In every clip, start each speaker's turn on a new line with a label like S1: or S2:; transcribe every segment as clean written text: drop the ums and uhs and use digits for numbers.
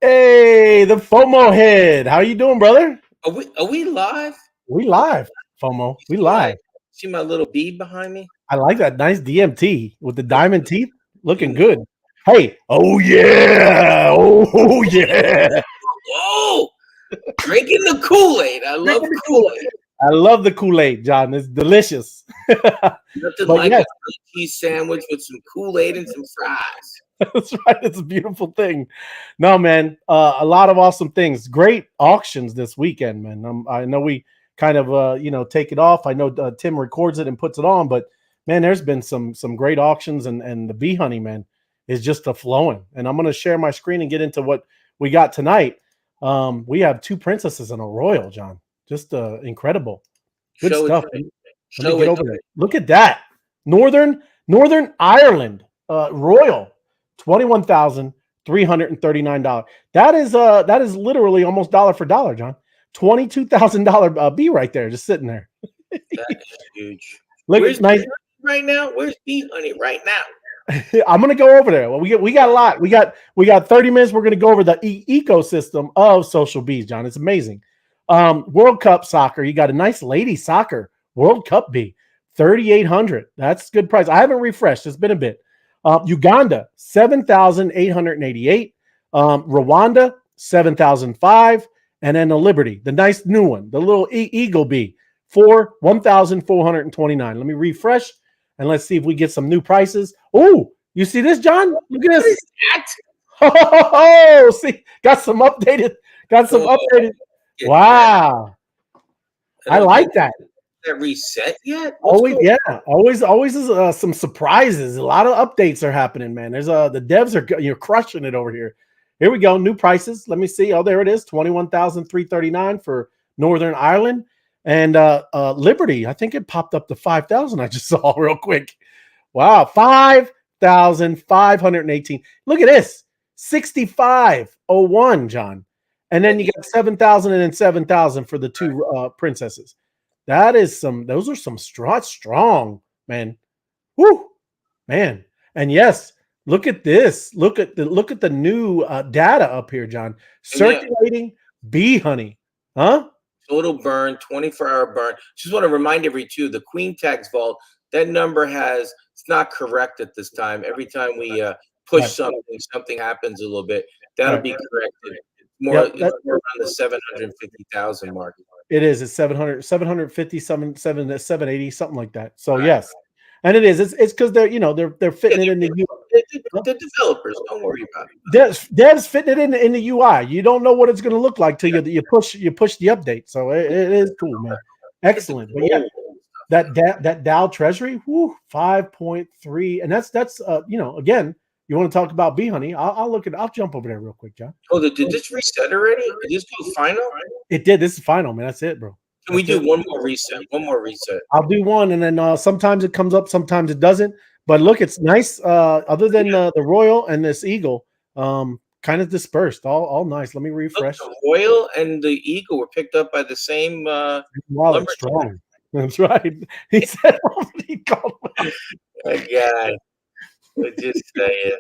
S1: Hey, the FOMO head. How you doing, brother?
S2: Are we live?
S1: We live, FOMO.
S2: You
S1: We
S2: see my
S1: live.
S2: see my little bead behind me?
S1: I like that nice DMT with the diamond teeth.
S2: You
S1: Looking
S2: know.
S1: good. Hey, oh yeah. Oh yeah.
S2: Whoa! Drinking the Kool-Aid. I love
S1: Drinking the Kool-Aid.
S2: Kool-Aid.
S1: I love the Kool-Aid, John. It's delicious.
S2: Nothing
S1: But
S2: like a
S1: yes,
S2: grilled cheese sandwich with some Kool-Aid and some fries.
S1: that's right. It's a beautiful thing. No, man. A lot of awesome things. Great auctions this weekend, man. I know we kind of take it off. I know Tim records it and puts it on, but man, there's been some great auctions, and the bee honey, man, is just a flowing. And I'm gonna share my screen and get into what we got tonight. We have two princesses and a royal, John. Just incredible. Good
S2: Show it
S1: stuff.
S2: to me.
S1: Let me
S2: Show
S1: get
S2: it
S1: over
S2: to
S1: there.
S2: me.
S1: Look at that. Northern Ireland Royal, $21,339. That is literally almost dollar for dollar, John. $22,000 B right there, just sitting there.
S2: That is huge.
S1: Look
S2: Where's
S1: at nice.
S2: Bee Honey right now? Where's Bee Honey right now?
S1: I'm gonna go over there. Well, we got a lot. We got 30 minutes. We're gonna go over the ecosystem of social bees, John. It's amazing. World Cup soccer. You got a nice lady soccer World Cup bee, 3,800. That's good price. I haven't refreshed. It's been a bit. Uganda, 7,888. Rwanda, 7,005. And then the Liberty, the nice new one, the little eagle bee, for 1,429. Let me refresh and let's see if we get some new prices. Oh, you see this, John? Look at
S2: What
S1: this.
S2: is that?
S1: Oh, see, got some updated.
S2: Oh, get that.
S1: Wow,
S2: I
S1: I
S2: don't
S1: like
S2: think
S1: that.
S2: that reset yet. What's
S1: Always,
S2: going
S1: yeah, always is some surprises. A lot of updates are happening, man. There's the devs are you're crushing it over here. Here we go, new prices. Let me see. Oh, there it is, 21,339 for Northern Ireland and Liberty. I think it popped up to 5,000. I just saw real quick. Wow, 5,518. Look at this, 6501, John, and then you got 7,000 and then 7,000 for the two princesses. That is some. Those are some strong, man. Whoo, man. And yes, look at this. Look at the new data up here, John.
S2: Yeah.
S1: Circulating bee honey, huh?
S2: Total burn, 24-hour burn. Just want to remind the Queen Tax Vault, that number it's not correct at this time. Every time we push
S1: Right,
S2: something happens a little bit. That'll
S1: right.
S2: be corrected.
S1: Yep,
S2: It's more around the 750,000 mark.
S1: it is. It's 750, 780, something like that. So yes, and it is. It's because they're
S2: Yeah,
S1: fitting it in the
S2: the developers, don't worry about it.
S1: devs fitting it in the UI. You don't know what it's going to look like till you push the update. So it is cool, man. Excellent. But yeah, that Dow Treasury, 5.3, and that's again, you want to talk about bee honey? I'll jump over there real quick, John.
S2: Oh, did this reset already? Did this go final?
S1: It did. This is final, man. That's it, bro.
S2: Can we do one more reset? One more reset.
S1: I'll do one, and then sometimes it comes up, sometimes it doesn't. But look, it's nice. Other than the Royal and this Eagle, kind of dispersed. All nice. Let me
S2: Look,
S1: refresh.
S2: the Royal and the Eagle were picked up by the same
S1: Wallet strong. That's right. He said he called.
S2: My God. I'm just saying.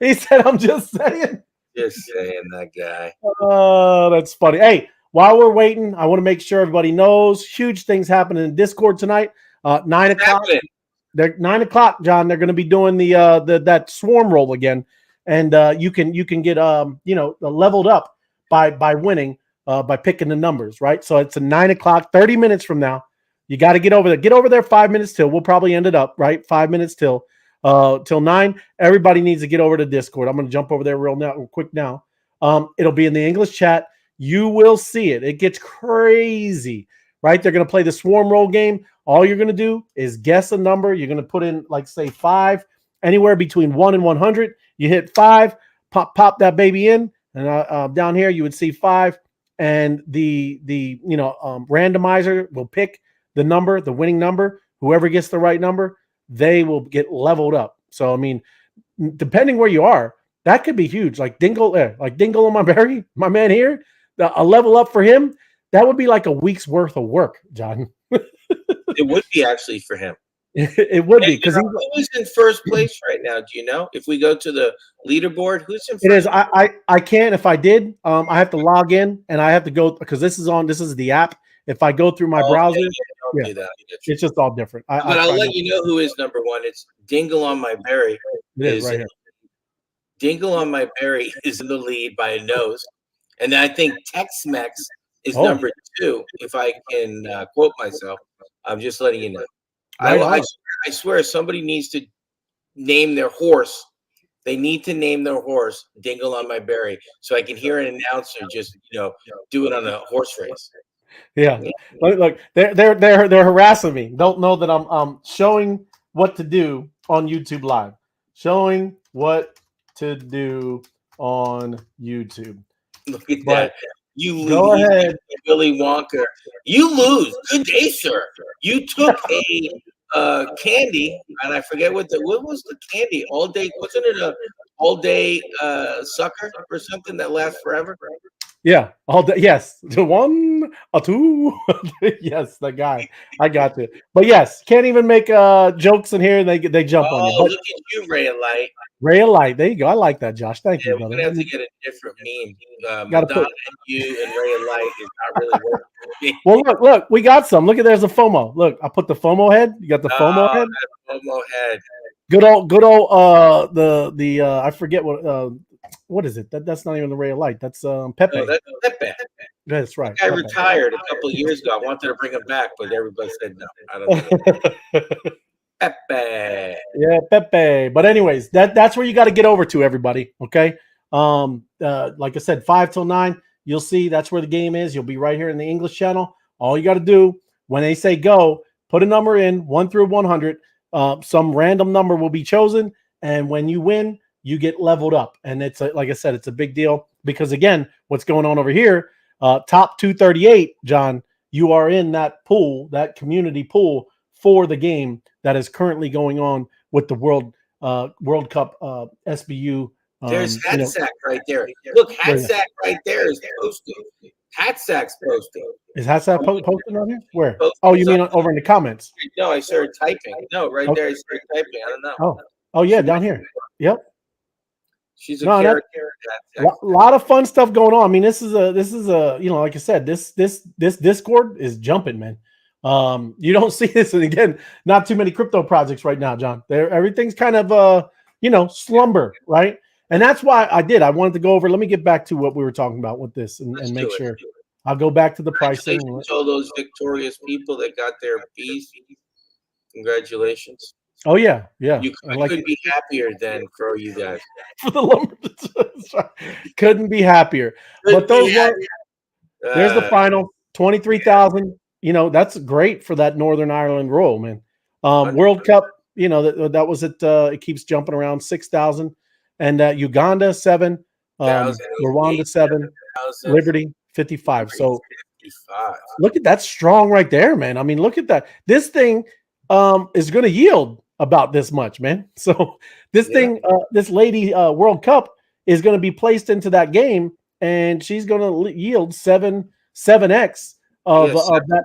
S1: He said, "I'm just saying."
S2: Just saying, that guy.
S1: Oh, that's funny. Hey, while we're waiting, I want to make sure everybody knows huge things happening in Discord tonight. 9 o'clock. They're 9 o'clock, John. They're going to be doing the that swarm roll again, and you can get leveled up by winning by picking the numbers, right? So it's a 9 o'clock, 30 minutes from now. You got to get over there. Get over there 5 minutes till. We'll probably end it up right 5 minutes till 9. Everybody needs to get over to Discord. I'm going to jump over there real quick now. It'll be in the English chat. You will see it. It gets crazy, right? They're going to play the swarm roll game. All you're going to do is guess a number. You're going to put in, like, say 5, anywhere between 1 and 100. You hit 5, pop that baby in, and down here you would see 5, and the randomizer will pick the number, the winning number. Whoever gets the right number, they will get leveled up. So I mean, depending where you are, that could be huge. Like Dingle on my berry, my man here, a level up for him, that would be like a week's worth of work, John.
S2: It would be actually for him.
S1: It would be because
S2: who's in first place right now? Do you know? If we go to the leaderboard, who's in first?
S1: It is. I can't. If I did, I have to log in and I have to go because this is the app. If I go through my browser,
S2: don't do that.
S1: It's just all different.
S2: But I'll let you know who is number one. It's Dingle on My Berry.
S1: It is right here.
S2: Dingle on My Berry is in the lead by a nose, and I think Tex-Mex is number 2. If I can quote myself, I'm just letting you know. I swear somebody needs to name their horse. They need to name their horse Dingle on My Berry, so I can hear an announcer just do it on a horse race.
S1: Yeah, look, they're harassing me. Don't know that I'm showing what to do on YouTube Live. Showing what to do on YouTube.
S2: Look at that. You lose.
S1: Go ahead,
S2: Willy Wonka. You lose. Good day, sir. You took a candy, and I forget what was the candy? All day, wasn't it a all day sucker or something that lasts forever?
S1: Yeah, all day. Yes, the 1, a 2. Yes, the guy. I got you. But yes, can't even make jokes in here. They jump on you.
S2: Oh, look at you, Ray of Light.
S1: Ray of Light. There you go. I like that, Josh. Thank you,
S2: we're
S1: brother.
S2: Gonna have to get a different meme. Madonna and you and Ray of Light is not really working.
S1: Well, look, we got some. Look at there's a FOMO. Look, I put the FOMO head. You got the FOMO head.
S2: FOMO head.
S1: Good old the I forget what is it? That's not even the Ray of Light. That's Pepe.
S2: No, that's Pepe.
S1: That's right.
S2: I retired a couple of years ago. I wanted to bring him back, but everybody said no. I don't know. Pepe.
S1: Yeah, Pepe. But anyways, that's where you got to get over to, everybody. Okay. Like I said, 5 till 9. You'll see that's where the game is. You'll be right here in the English channel. All you got to do when they say go, put a number in 1 through 100. Some random number will be chosen, and when you win, you get leveled up. And it's like I said, it's a big deal because again, what's going on over here? Top 238, John. You are in that pool, that community pool for the game that is currently going on with the World Cup SBU.
S2: There's Hatsack right there. Look, Hatsack right there is posted. Hatsack's posted.
S1: Is Hatsack posted on here? Where? Oh, you mean over in the comments?
S2: No, I started typing. No, right there. I started typing. I don't know.
S1: Oh yeah, down here. Yep.
S2: She's a character.
S1: A lot of fun stuff going on. I mean, this is a like I said, this Discord is jumping, man. You don't see this, and again, not too many crypto projects right now, John. Everything's kind of slumber, right? And that's why I wanted to go over. Let me get back to what we were talking about with this and make sure. I'll go back to the pricing.
S2: All those victorious people that got their fees. Congratulations.
S1: Oh yeah.
S2: I couldn't be happier than for you guys.
S1: For the lumber, couldn't be happier. But those there's the final 23,000. That's great for that Northern Ireland roll, man. World Cup, that was it. It keeps jumping around 6,000, and Uganda 7, Rwanda 7, Liberty 55. So
S2: 55.
S1: Look at that, strong right there, man. I mean, look at that. This thing is going to yield about this much, man. So this thing, this lady World Cup is going to be placed into that game, and she's going to yield 7x of that.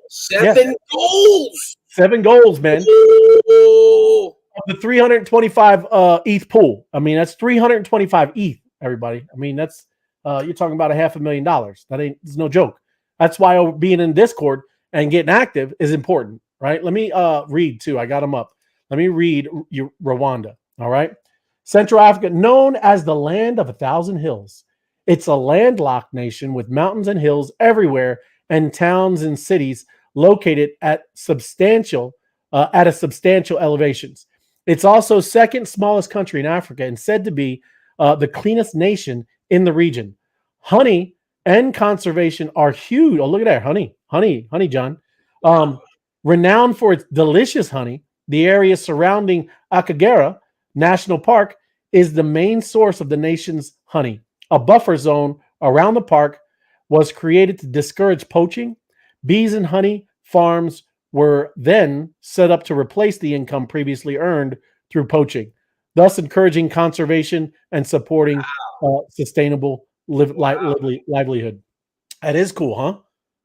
S2: 7 goals.
S1: 7 goals, man.
S2: Oh.
S1: The 325 ETH pool. I mean, that's 325 ETH, everybody. I mean, that's you're talking about $500,000. It's no joke. That's why being in Discord and getting active is important, right? Let me read too. I got them up. Let me read Rwanda. All right. Central Africa, known as the land of 1,000 hills. It's a landlocked nation with mountains and hills everywhere, and towns and cities located at substantial elevations. It's also second smallest country in Africa and said to be the cleanest nation in the region. Honey and conservation are huge. Oh, look at that. Honey, John. Renowned for its delicious honey, the area surrounding Akagera National Park is the main source of the nation's honey. A buffer zone around the park was created to discourage poaching. Bees and honey farms were then set up to replace the income previously earned through poaching, thus encouraging conservation and supporting sustainable livelihood. That is cool, huh?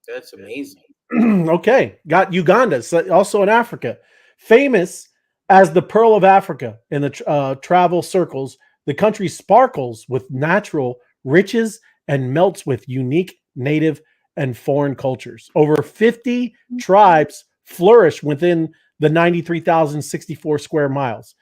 S2: That's amazing.
S1: Okay, got Uganda, also in Africa. Famous as the Pearl of Africa in the travel circles, the country sparkles with natural riches and melts with unique native and foreign cultures. Over 50 tribes flourish within the 93,064 square miles.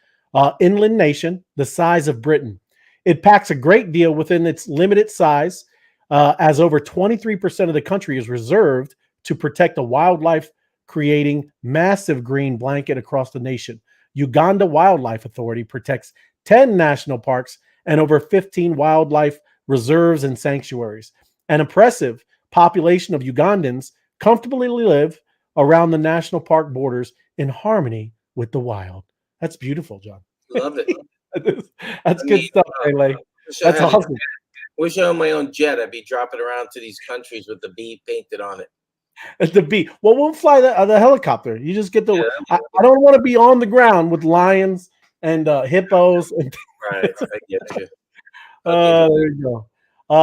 S1: Inland nation, the size of Britain. It packs a great deal within its limited size, as over 23% of the country is reserved to protect the wildlife, creating massive green blanket across the nation. Uganda Wildlife Authority protects 10 national parks and over 15 wildlife reserves and sanctuaries. An impressive population of Ugandans comfortably live around the national park borders in harmony with the wild. That's beautiful, John.
S2: Love it.
S1: That's good stuff, Pele. That's awesome.
S2: Wish I owned my own jet. I'd be dropping around to these countries with the bee painted on it.
S1: The bee. Well, we'll fly the helicopter. You just get the. Yeah, I don't want to be on the ground with lions and hippos. And
S2: right. I get you.
S1: There you go.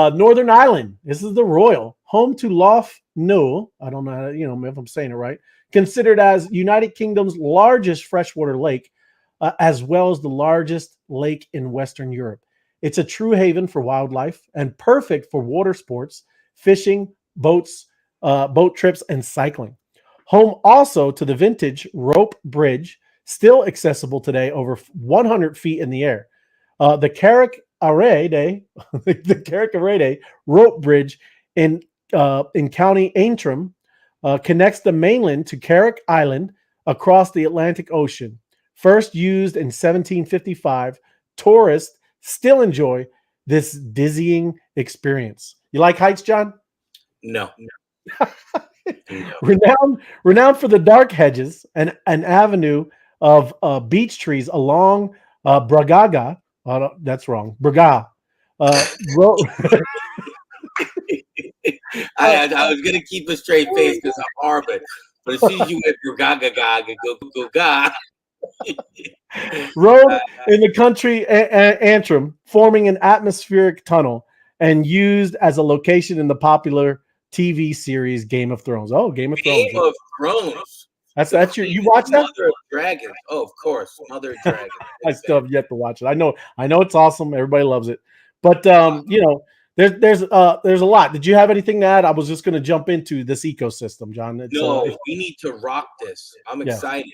S1: Northern Ireland. This is the Royal, home to Lough Neagh. I don't know how to, if I'm saying it right. Considered as United Kingdom's largest freshwater lake, as well as the largest lake in Western Europe. It's a true haven for wildlife and perfect for water sports, fishing, boat trips, and cycling. Home also to the vintage rope bridge, still accessible today over 100 feet in the air. The Carrick Array rope bridge in County Antrim connects the mainland to Carrick Island across the Atlantic Ocean. First used in 1755, tourists still enjoy this dizzying experience. You like heights, John?
S2: No.
S1: Renowned for the dark hedges and an avenue of beech trees along Bragaga. That's wrong. Braga.
S2: I was going to keep a straight face because I'm Harvard. But as soon as you went Bragaga, go.
S1: Road in the country Antrim, forming an atmospheric tunnel and used as a location in the popular TV series Game of Thrones. Oh, Game of Thrones.
S2: Game of Thrones.
S1: That's you watch that?
S2: Mother of Dragons. Oh, of course, Mother of Dragons.
S1: I still have yet to watch it. I know it's awesome. Everybody loves it, but there's a lot. Did you have anything to add? I was just going to jump into this ecosystem, John.
S2: We need to rock this. I'm excited.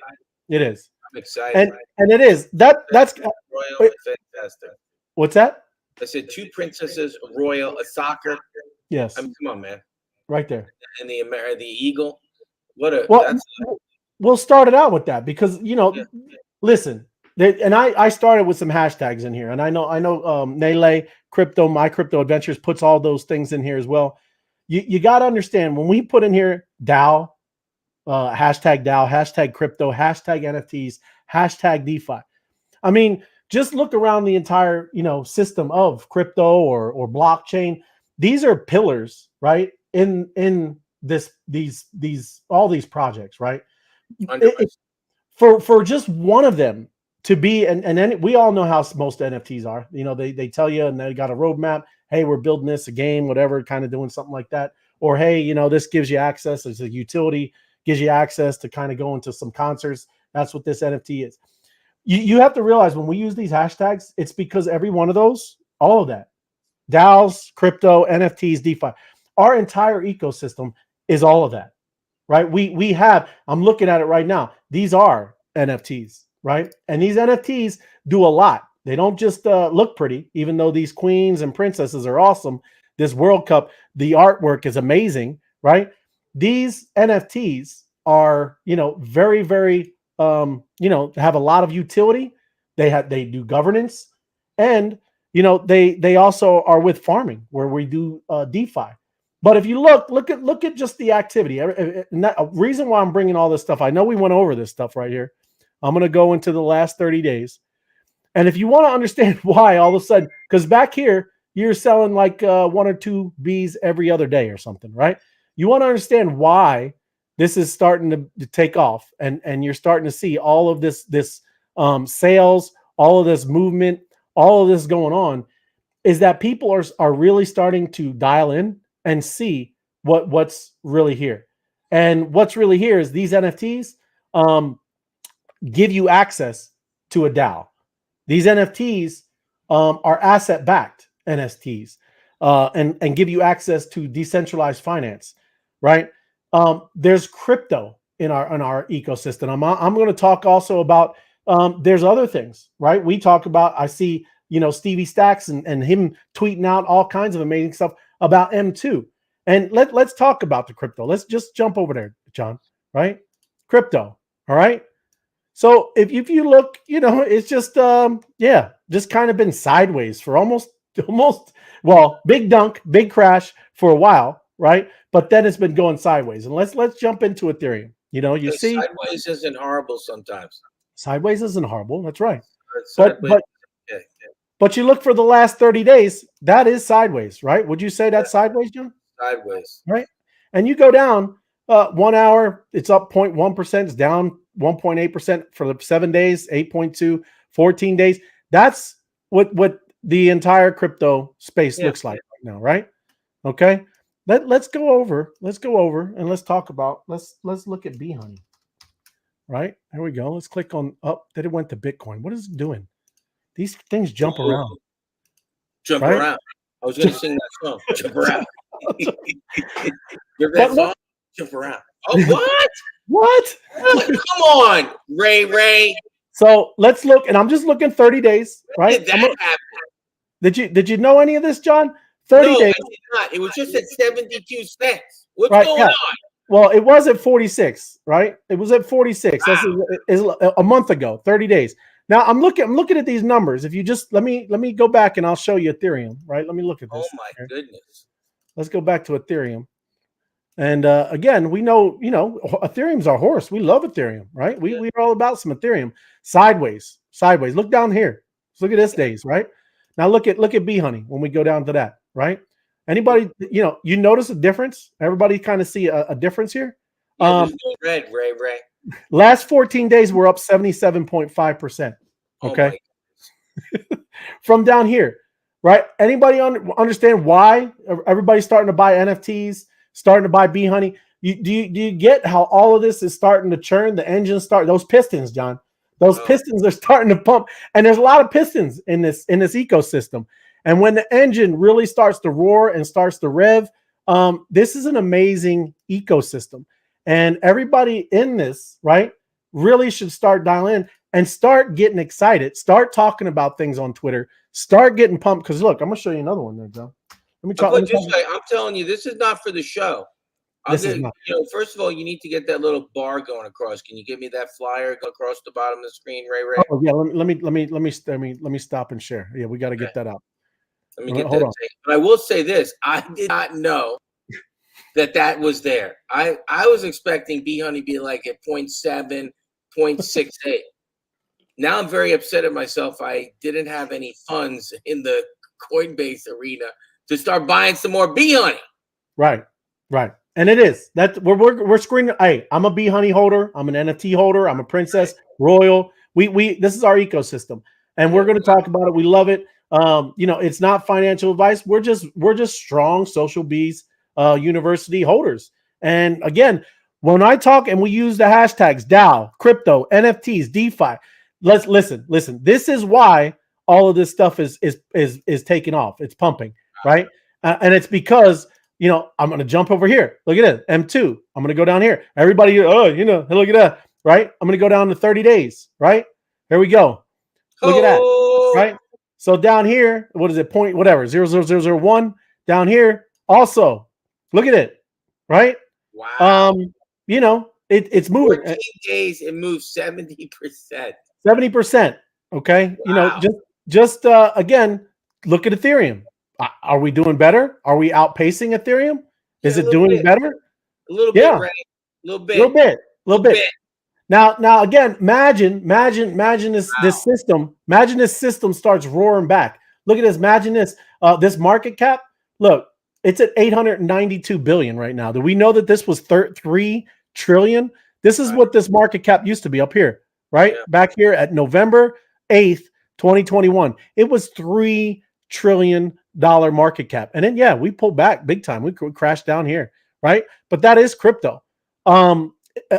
S1: It is.
S2: I'm excited.
S1: And it is. That's
S2: royal. Fantastic.
S1: What's that?
S2: I said 2 princesses, a royal, a soccer.
S1: Yes.
S2: Come on, man.
S1: Right there.
S2: And the eagle.
S1: We'll start it out with that because listen. And I started with some hashtags in here, and I know Nele Crypto, My Crypto Adventures puts all those things in here as well. You got to understand when we put in here DAO, hashtag crypto, hashtag NFTs, hashtag DeFi. I mean, just look around the entire system of crypto or blockchain. These are pillars, right? In all these projects, right? For just one of them to be, and then we all know how most NFTs are. They tell you, and they got a roadmap. Hey, we're building this, a game, whatever, kind of doing something like that. Or hey, this gives you access as a utility, gives you access to kind of go into some concerts. That's what this NFT is. You have to realize when we use these hashtags, it's because every one of those, all of that, DAOs, crypto, NFTs, DeFi, our entire ecosystem is all of that, right? We have, I'm looking at it right now. These are NFTs, right? And these NFTs do a lot. They don't just look pretty, even though these queens and princesses are awesome. This World Cup, the artwork is amazing, right? These NFTs are, very, very, have a lot of utility. They do governance, and they also are with farming where we do DeFi. But if you look at just the activity, and that, a reason why I'm bringing all this stuff, I know we went over this stuff right here. I'm going to go into the last 30 days. And if you want to understand why all of a sudden, because back here, you're selling like 1 or 2 bees every other day or something, right? You want to understand why this is starting to take off, and you're starting to see all of this sales, all of this movement, all of this going on, is that people are really starting to dial in and see what's really here. And what's really here is these NFTs. give you access to a DAO. These NFTs are asset-backed NFTs and give you access to decentralized finance, right? There's crypto in our ecosystem. I'm going to talk also about there's other things, right? We talk about, I see, Stevie Stacks and him tweeting out all kinds of amazing stuff about M2. And let's talk about the crypto. Let's just jump over there, John, right? Crypto, all right? So if you look, it's just just kind of been sideways for almost big dunk, big crash for a while, right? But then it's been going sideways. And let's jump into Ethereum. You see,
S2: sideways isn't horrible sometimes.
S1: Sideways isn't horrible. That's right.
S2: But
S1: you look for the last 30 days, that is sideways, right? Would you say that's sideways, John?
S2: Sideways.
S1: Right. And you go down 1 hour, it's up 0.1%, it's down 1.8% for the 7 days, 8.2, 14 days. That's what the entire crypto space looks like right now, right? Okay. Let's go over and let's talk about, let's look at BeeHoney. Right? Here we go. Let's click on then it went to Bitcoin. What is it doing? These things jump around.
S2: Jump around. I was going to sing that song. Jump around. Jump around. Oh, what?
S1: What?
S2: Come on, Ray.
S1: So let's look, and I'm just looking 30 days, right?
S2: Did that happen?
S1: Did you know any of this, John? 30 days.
S2: I did not. It was just at 72 cents. What's going on?
S1: Well, it was at 46, right? It was at 46. Wow. That's a month ago, 30 days. Now I'm looking at these numbers. If you just let me go back and I'll show you Ethereum, right? Let me look at this.
S2: Oh my goodness.
S1: Let's go back to Ethereum. And again, we know, Ethereum's our horse. We love Ethereum, right? We're all about some Ethereum. Sideways. Look down here. Let's look at this days, right? Now look at BeeHoney when we go down to that, right? Anybody, you notice a difference? Everybody kind of see a difference here?
S2: Yeah, red, Ray.
S1: Last 14 days, we're up 77.5%. Okay. From down here, right? Anybody understand why everybody's starting to buy NFTs, starting to buy BeeHoney? Do you get how all of this is starting to churn? The engines those pistons, John. Those pistons are starting to pump, and there's a lot of pistons in this ecosystem. And when the engine really starts to roar and starts to rev, this is an amazing ecosystem. And everybody in this, right, really should start dialing in and start getting excited. Start talking about things on Twitter. Start getting pumped. Because look, I'm going to show you another one there, John.
S2: I'm telling you, this is not for the show. First of all, you need to get that little bar going across. Can you give me that flyer go across the bottom of the screen, Ray?
S1: Oh yeah, let me stop and share. Yeah, we got to get that up.
S2: Let me get that. But I will say this: I did not know that was there. I was expecting BeeHoney to be like at 0.7, 0.68. Now I'm very upset at myself. I didn't have any funds in the Coinbase arena to start buying some more BeeHoney.
S1: Right. And it is that we're screening. Hey, I'm a BeeHoney holder. I'm an NFT holder. I'm a Princess Royal. We this is our ecosystem, and we're going to talk about it. We love it. It's not financial advice. We're just strong social bees university holders. And again, when I talk and we use the hashtags DAO, crypto, NFTs, DeFi, let's listen. This is why all of this stuff is taking off. It's pumping, right? And it's because I'm going to jump over here. Look at it, M2. I'm going to go down here. Everybody, look at that, right? I'm going to go down to 30 days, right? Here we go. Look at that, right? So down here, what is it? 0.00001 down here. Also, look at it, right?
S2: Wow.
S1: It's moving.
S2: 14 days, it moves 70%.
S1: 70%. Okay.
S2: Wow.
S1: Again, look at Ethereum. Are we doing better? Are we outpacing Ethereum? Is it doing better?
S2: A little bit, right? A little bit.
S1: Now again, imagine this system. Imagine this system starts roaring back. Look at this. Imagine this. This market cap. Look, it's at 892 billion right now. Do we know that this was 3 trillion? This is what this market cap used to be up here, right? Yeah. Back here at November 8th, 2021. It was $3 trillion market cap. And then, we pulled back big time. We crashed down here, right? But that is crypto.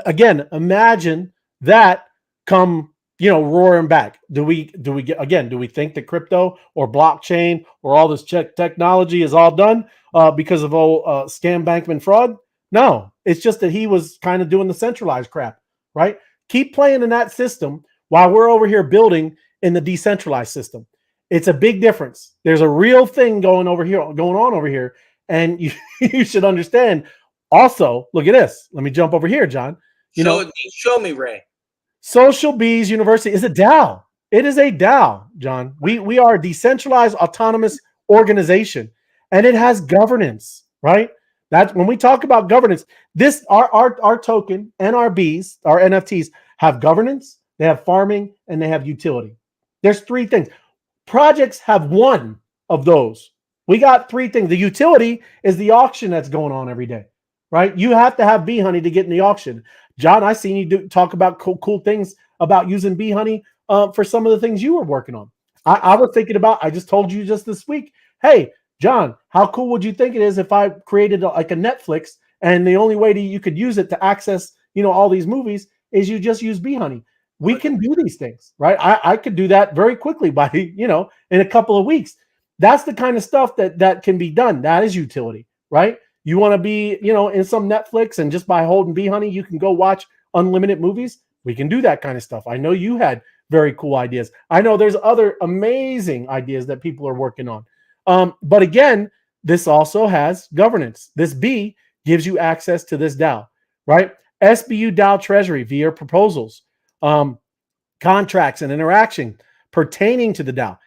S1: Again, imagine that come, roaring back? Do we think that crypto or blockchain or all this technology is all done because of scam bankman fraud? No, it's just that he was kind of doing the centralized crap, right? Keep playing in that system while we're over here building in the decentralized system. It's a big difference. There's a real thing going on over here, and you should understand. Also, look at this. Let me jump over here, John.
S2: Show me, Ray.
S1: Social Bees University is a DAO. It is a DAO, John. We are a decentralized autonomous organization, and it has governance, right? That's when we talk about governance. Our token and our bees, our NFTs, have governance, they have farming, and they have utility. There's three things. Projects have one of those. We got three things. The utility is the auction that's going on every day, right? You have to have bee honey to get in the auction. John, I seen you talk about cool things about using bee honey for some of the things you were working on. I was thinking about, I just told you just this week, hey, John, how cool would you think it is if I created like a Netflix and the only way you could use it to access, all these movies is you just use bee honey. We can do these things, right? I could do that very quickly by, in a couple of weeks. That's the kind of stuff that can be done. That is utility, right? You want to be, in some Netflix and just by holding bee honey, you can go watch unlimited movies. We can do that kind of stuff. I know you had very cool ideas. I know there's other amazing ideas that people are working on. But again, this also has governance. This bee gives you access to this DAO, right? SBU DAO Treasury via proposals, contracts and interaction pertaining to the DAO.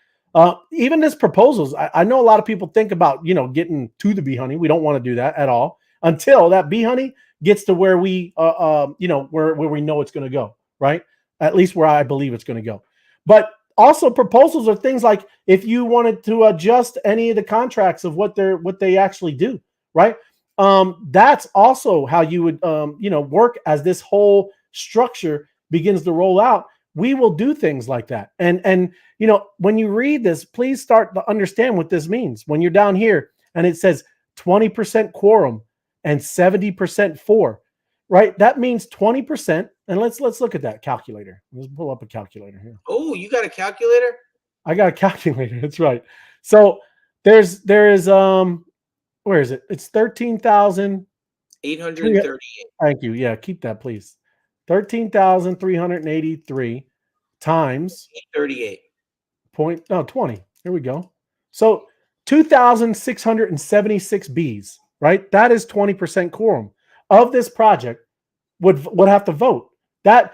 S1: Even this proposals, I know a lot of people think about, getting to the bee honey. We don't want to do that at all until that bee honey gets to where we, where we know it's going to go, right? At least where I believe it's going to go. But also proposals are things like if you wanted to adjust any of the contracts of what they actually do, right? That's also how you would, work as this whole structure begins to roll out. We will do things like that. And when you read this, please start to understand what this means. When you're down here and it says 20% quorum and 70% for, right? That means 20%. And let's look at that calculator. Let's pull up a calculator here.
S2: Oh, you got a calculator?
S1: I got a calculator. That's right. So there is where is it? It's
S2: 13,838.
S1: Thank you. Yeah, keep that, please. 13,383 times
S2: 38.
S1: 20. Here we go. So 2,676 bees, right? That is 20% quorum of this project would have to vote. That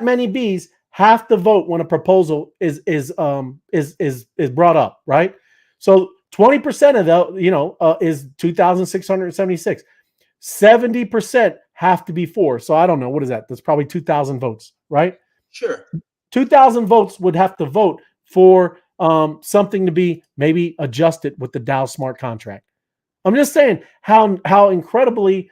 S1: many bees have to vote when a proposal is brought up, right? So 20% of that, is 2,676. 70% have to be for. So I don't know, what is that? That's probably 2,000 votes, right?
S2: Sure.
S1: 2,000 votes would have to vote for something to be maybe adjusted with the DAO smart contract. I'm just saying how incredibly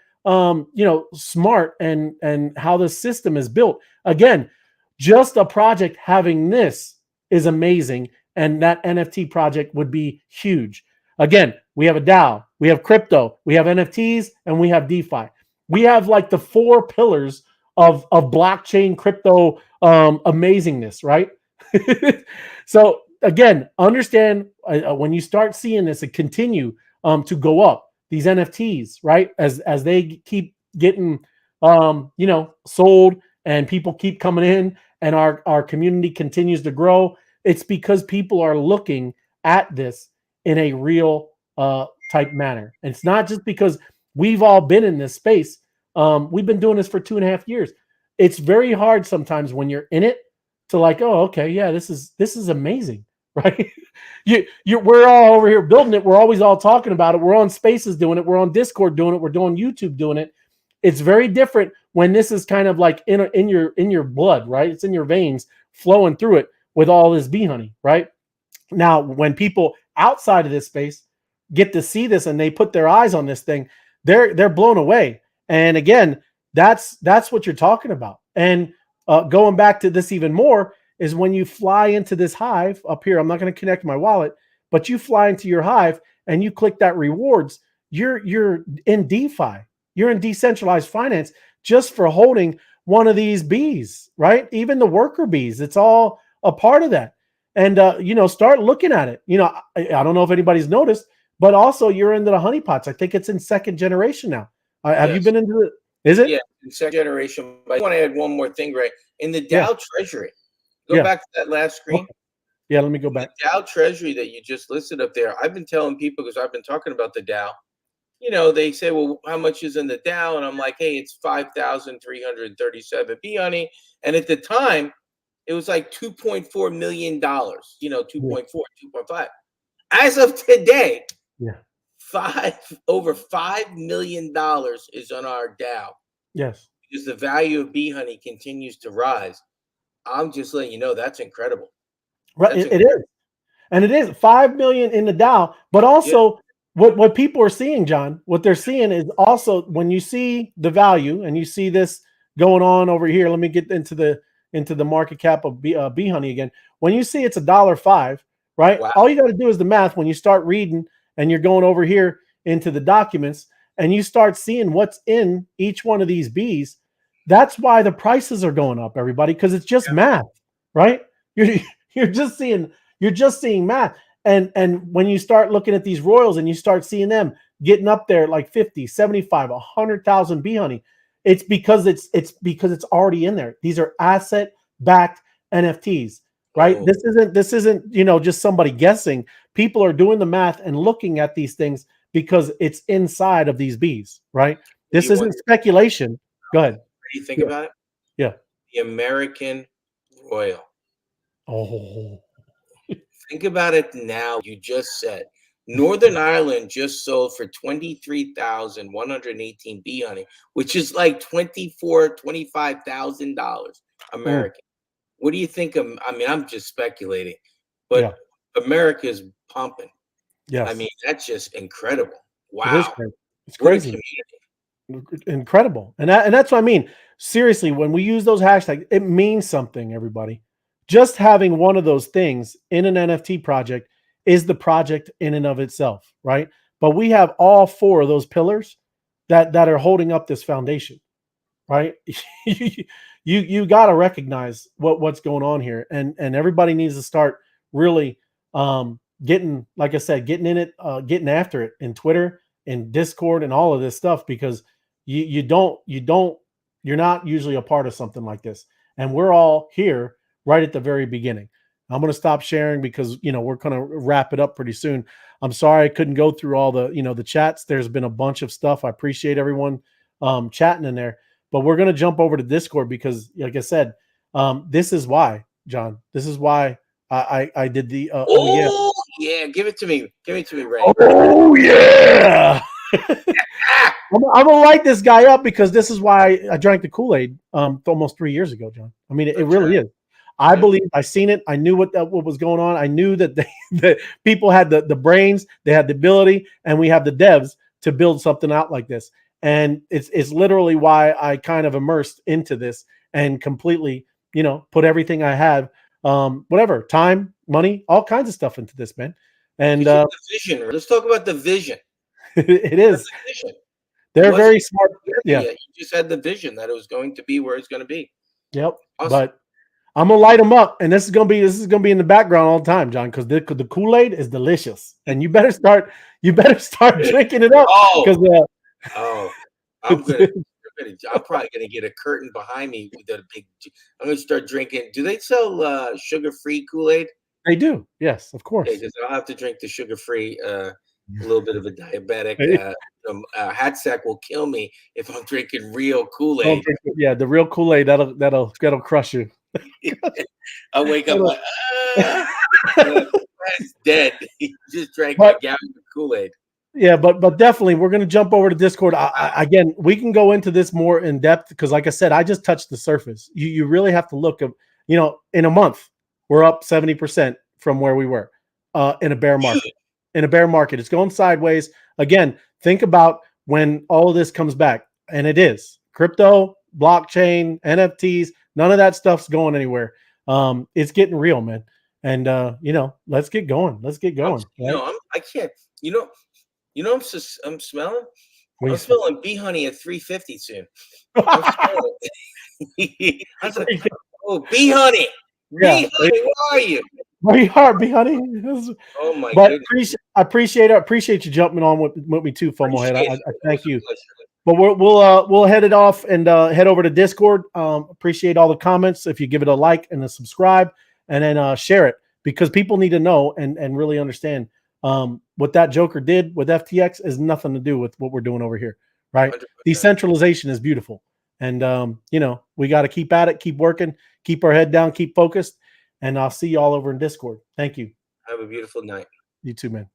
S1: smart and how the system is built. Again, just a project having this is amazing, and that NFT project would be huge. Again, we have a DAO, we have crypto, we have NFTs, and we have DeFi. We have like the four pillars of blockchain crypto amazingness, right? So again, understand when you start seeing this, it continue to go up. These NFTs, right? As they keep getting sold and people keep coming in and our community continues to grow, it's because people are looking at this in a real type manner. And it's not just because we've all been in this space. We've been doing this for 2.5 years. It's very hard sometimes when you're in it to like, oh, okay, yeah, this is amazing, right? We're all over here building it. We're always all talking about it. We're on Spaces doing it. We're on Discord doing it. We're doing YouTube doing it. It's very different when this is kind of like in your blood, right? It's in your veins flowing through it with all this bee honey, right? Now, when people outside of this space get to see this and they put their eyes on this thing, they're blown away. And again, that's what you're talking about. And going back to this even more is when you fly into this hive up here. I'm not going to connect my wallet, but you fly into your hive and you click that rewards. You're in DeFi. You're in decentralized finance just for holding one of these bees, right? Even the worker bees, it's all a part of that. And, start looking at it. I don't know if anybody's noticed, but also you're into the honeypots. I think it's in second generation now. Have you been into it? Is it?
S2: Yeah, second generation. But I want to add one more thing, Ray. In the DAO Treasury, go back to that last screen.
S1: Okay. Yeah, let me go back.
S2: The DAO Treasury that you just listed up there, I've been telling people, because I've been talking about the DAO, they say, well, how much is in the DAO? And I'm like, hey, it's 5,337 B honey. And at the time, it was like $2.4 million, 2.4, 2.5. As of today, over $5 million is on our DAO.
S1: Yes.
S2: Because the value of bee honey continues to rise. I'm just letting you know that's incredible.
S1: Right. It is. And it is 5 million in the DAO, but also what people are seeing, John, what they're seeing is also when you see the value and you see this going on over here. Let me get into the market cap of bee honey again. When you see it's $1.05, right?
S2: Wow.
S1: All you got to do is the math. When you start reading and you're going over here into the documents and you start seeing what's in each one of these bees, that's why the prices are going up, everybody, because it's just math, right? You're just seeing math. And when you start looking at these royals and you start seeing them getting up there like 50, 75, 100,000 bee honey, it's because it's already in there. These are asset-backed NFTs, right?
S2: Oh.
S1: This isn't just somebody guessing. People are doing the math and looking at these things because it's inside of these bees, right? This isn't speculation. Go ahead.
S2: What do you think about it?
S1: Yeah.
S2: The American Royal.
S1: Oh.
S2: Think about it now. You just said Northern Ireland just sold for $23,118 bee honey, which is like $25,000 American. What do you think of? I mean, I'm just speculating, but America's pumping.
S1: Yes.
S2: I mean, that's just incredible. Wow.
S1: It is crazy. It's crazy. Incredible. And that's what I mean. Seriously, when we use those hashtags, it means something, everybody. Just having one of those things in an NFT project is the project in and of itself, right? But we have all four of those pillars that are holding up this foundation, right? you got to recognize what's going on here, and everybody needs to start really getting, like I said, getting in it, getting after it in Twitter, in Discord, and all of this stuff, because you're not usually a part of something like this, and we're all here right at the very beginning. I'm going to stop sharing because, we're going to wrap it up pretty soon. I'm sorry I couldn't go through all the, the chats. There's been a bunch of stuff. I appreciate everyone chatting in there, but we're going to jump over to Discord because, like I said, this is why, John, this is why I did the,
S2: yeah. Give it to me, Ray.
S1: Oh yeah. I'm going to light this guy up because this is why I drank the Kool-Aid almost 3 years ago, John. I mean, it really is. I believe I seen it. I knew what was going on. I knew that that people had the brains, they had the ability, and we have the devs to build something out like this. And it's literally why I kind of immersed into this and completely, put everything I have, whatever, time, money, all kinds of stuff into this, man. And
S2: the vision. Let's talk about the vision.
S1: It is.
S2: The vision.
S1: They're very smart. Yeah.
S2: You just had the vision that it was going to be where it's going to be.
S1: Yep. Awesome. But I'm gonna light them up, and this is gonna be in the background all the time, John, because the Kool-Aid is delicious, and you better start drinking it up.
S2: I'm probably gonna get a curtain behind me with a big. I'm gonna start drinking. Do they sell sugar-free Kool-Aid?
S1: They do, yes, of course.
S2: Because I'll have to drink the sugar-free. A little bit of a diabetic. Hatsack will kill me if I'm drinking real Kool-Aid.
S1: Yeah, the real Kool-Aid that'll crush you.
S2: I'll wake up like, that's dead. He just drank a gallon of Kool-Aid.
S1: Yeah, but definitely we're going to jump over to Discord. Again, we can go into this more in depth because, like I said, I just touched the surface. You really have to look at, in a month, we're up 70% from where we were in a bear market. In a bear market, it's going sideways. Again, think about when all of this comes back, and it is crypto, blockchain, NFTs. None of that stuff's going anywhere. It's getting real, man. And let's get going. Let's get going.
S2: I can't. I'm smelling. I'm smelling bee honey at 350 soon. I'm smelling it. I was like, oh, B Honey.
S1: Yeah.
S2: B Honey, where are you?
S1: Very hard, B Honey.
S2: Oh my
S1: But
S2: goodness.
S1: I appreciate you jumping on with me too, FOMO Head. I thank you.
S2: Pleasure.
S1: But we'll head it off and head over to Discord. Appreciate all the comments. If you give it a like and a subscribe, and then share it, because people need to know and really understand what that Joker did with FTX is nothing to do with what we're doing over here, right?
S2: 100%.
S1: Decentralization is beautiful, and we got to keep at it, keep working, keep our head down, keep focused, and I'll see you all over in Discord. Thank you.
S2: Have a beautiful night.
S1: You too, man.